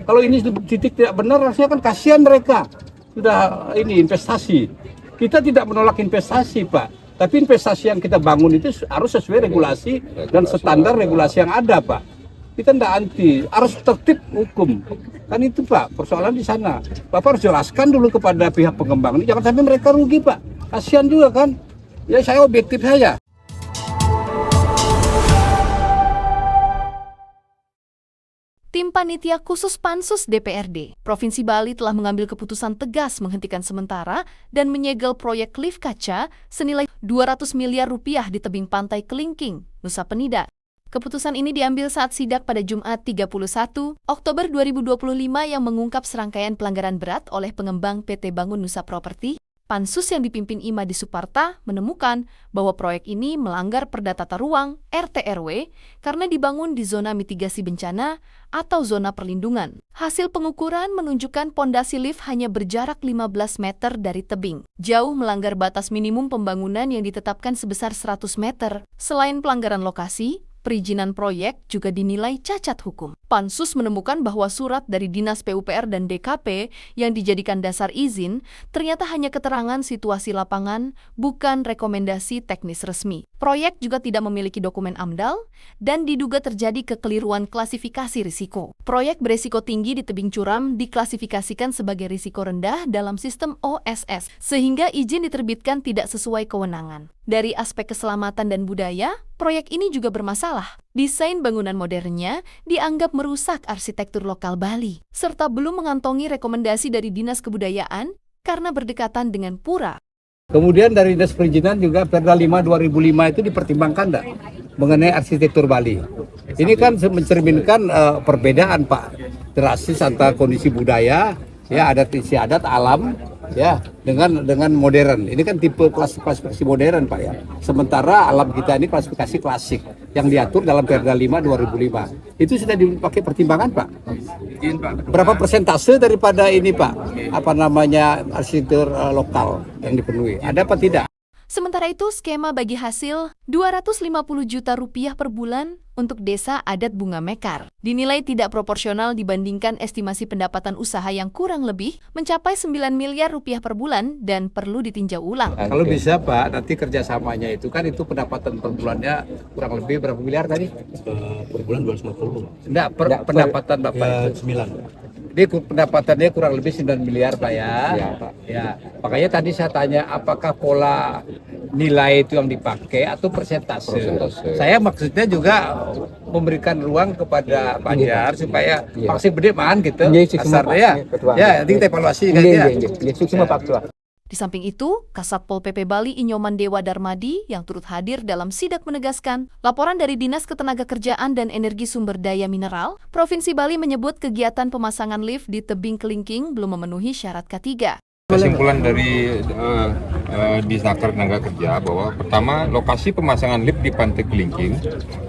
Kalau ini titik tidak benar, harusnya kan kasihan mereka. Sudah ini investasi. Kita tidak menolak investasi, Pak. Tapi investasi yang kita bangun itu harus sesuai regulasi dan standar regulasi yang ada, Pak. Kita tidak anti, harus tertib hukum. Kan itu, Pak, persoalan di sana. Bapak harus jelaskan dulu kepada pihak pengembang ini, jangan sampai mereka rugi, Pak. Kasihan juga kan. Ya saya objektif saja. Tim Panitia Khusus Pansus DPRD Provinsi Bali telah mengambil keputusan tegas menghentikan sementara dan menyegel proyek lift kaca senilai 200 miliar rupiah di tebing pantai Kelingking, Nusa Penida. Keputusan ini diambil saat sidak pada Jumat 31 Oktober 2025 yang mengungkap serangkaian pelanggaran berat oleh pengembang PT Bangun Nusa Property. Pansus yang dipimpin Imadi Suparta menemukan bahwa proyek ini melanggar Perda Tata Ruang (RT/RW) karena dibangun di zona mitigasi bencana atau zona perlindungan. Hasil pengukuran menunjukkan pondasi lift hanya berjarak 15 meter dari tebing, jauh melanggar batas minimum pembangunan yang ditetapkan sebesar 100 meter. Selain pelanggaran lokasi, perizinan proyek juga dinilai cacat hukum. Pansus menemukan bahwa surat dari Dinas PUPR dan DKP yang dijadikan dasar izin ternyata hanya keterangan situasi lapangan, bukan rekomendasi teknis resmi. Proyek juga tidak memiliki dokumen AMDAL dan diduga terjadi kekeliruan klasifikasi risiko. Proyek berisiko tinggi di tebing curam diklasifikasikan sebagai risiko rendah dalam sistem OSS, sehingga izin diterbitkan tidak sesuai kewenangan. Dari aspek keselamatan dan budaya, proyek ini juga bermasalah. Desain bangunan modernnya dianggap merusak arsitektur lokal Bali, serta belum mengantongi rekomendasi dari Dinas Kebudayaan karena berdekatan dengan pura. Kemudian dari Dinas Perizinan juga Perda 5 2005 itu dipertimbangkan enggak mengenai arsitektur Bali. Ini kan mencerminkan perbedaan, Pak, drastis antara kondisi budaya, ya adat istiadat alam, ya dengan modern. Ini kan tipe klasifikasi modern, Pak, ya. Sementara alam kita ini klasifikasi klasik yang diatur dalam Perda 5 2005. Itu sudah dipakai pertimbangan, Pak. Berapa persentase daripada ini, Pak? Apa namanya arsitektur lokal yang dipenuhi? Ada apa tidak? Sementara itu, skema bagi hasil 250 juta rupiah per bulan untuk desa adat Bunga Mekar dinilai tidak proporsional dibandingkan estimasi pendapatan usaha yang kurang lebih mencapai 9 miliar rupiah per bulan dan perlu ditinjau ulang. Kalau bisa, Pak, nanti kerjasamanya itu kan itu pendapatan per bulannya kurang lebih berapa miliar tadi? Per bulan 250. Enggak, pendapatan Bapak itu 9. Dia pendapatannya kurang lebih 9 miliar, Pak, ya. Ya, Pak. Ya, makanya tadi saya tanya apakah pola nilai itu yang dipakai atau persentase. Saya maksudnya juga memberikan ruang kepada Pak Jar supaya vaksin gede man gitu. Asarnya ya, nanti kita evaluasi kan ya. Di samping itu, Kasat Pol PP Bali Inyoman Dewa Darmadi yang turut hadir dalam sidak menegaskan, laporan dari Dinas Ketenagakerjaan dan Energi Sumber Daya Mineral, Provinsi Bali menyebut kegiatan pemasangan lift di tebing Kelingking belum memenuhi syarat K3. Kesimpulan dari Disnaker Tenaga Kerja bahwa pertama, lokasi pemasangan lift di Pantai Kelingking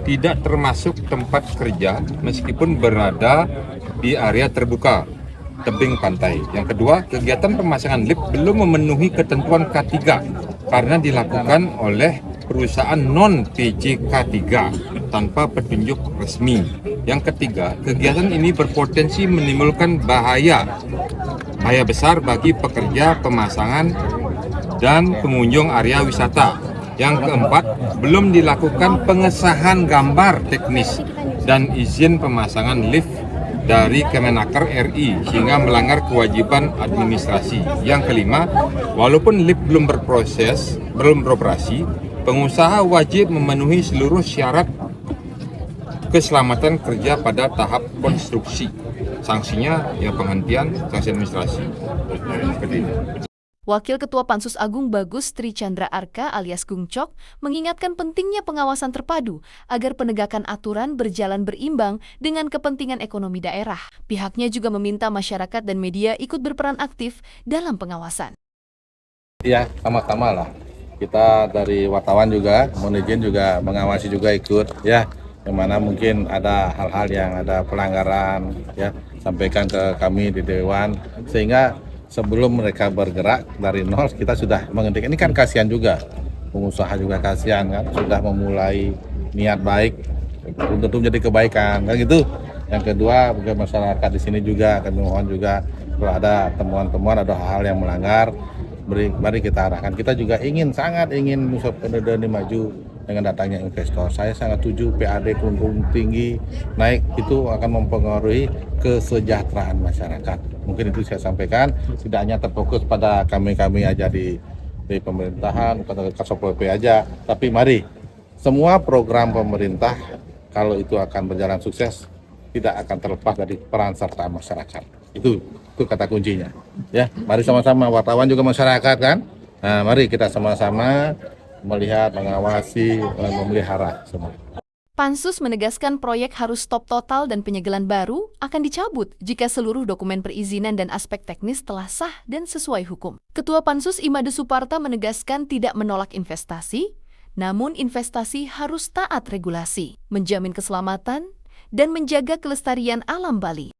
tidak termasuk tempat kerja meskipun berada di area terbuka tebing pantai. Yang kedua, kegiatan pemasangan lift belum memenuhi ketentuan K3 karena dilakukan oleh perusahaan non-PJ K3 tanpa petunjuk resmi. Yang ketiga, kegiatan ini berpotensi menimbulkan bahaya besar bagi pekerja pemasangan dan pengunjung area wisata. Yang keempat, belum dilakukan pengesahan gambar teknis dan izin pemasangan lift dari Kemenaker RI sehingga melanggar kewajiban administrasi. Yang kelima, walaupun lift belum beroperasi, pengusaha wajib memenuhi seluruh syarat keselamatan kerja pada tahap konstruksi. Sanksinya ya penghentian, sanksi administrasi. Seperti ini. Wakil Ketua Pansus Agung Bagus Tri Chandra Arka alias Gungcok mengingatkan pentingnya pengawasan terpadu agar penegakan aturan berjalan berimbang dengan kepentingan ekonomi daerah. Pihaknya juga meminta masyarakat dan media ikut berperan aktif dalam pengawasan. Ya, sama-sama lah. Kita dari wartawan juga, mohon izin juga mengawasi juga ikut ya. Yang mana mungkin ada hal-hal yang ada pelanggaran ya, sampaikan ke kami di Dewan sehingga sebelum mereka bergerak dari nol kita sudah menghentikan. Ini kan kasihan juga, pengusaha juga kasihan kan, sudah memulai niat baik untuk menjadi kebaikan kan gitu. Yang kedua, bagi masyarakat di sini juga kami mohon juga kalau ada temuan-temuan, ada hal yang melanggar, mari kita arahkan. Kita juga sangat ingin Nusa Penida ini maju dengan datangnya investor. Saya sangat setuju PAD Kelungkung tinggi naik, itu akan mempengaruhi kesejahteraan masyarakat. Mungkin itu saya sampaikan, tidak hanya terfokus pada kami aja di pemerintahan, bukan Kasopol PP aja, tapi mari semua program pemerintah kalau itu akan berjalan sukses tidak akan terlepas dari peran serta masyarakat. Itu kata kuncinya. Ya, mari sama-sama wartawan juga masyarakat kan. Nah, mari kita sama-sama melihat, mengawasi, memelihara semua. Pansus menegaskan proyek harus stop total dan penyegelan baru akan dicabut jika seluruh dokumen perizinan dan aspek teknis telah sah dan sesuai hukum. Ketua Pansus Imade Suparta menegaskan tidak menolak investasi, namun investasi harus taat regulasi, menjamin keselamatan, dan menjaga kelestarian alam Bali.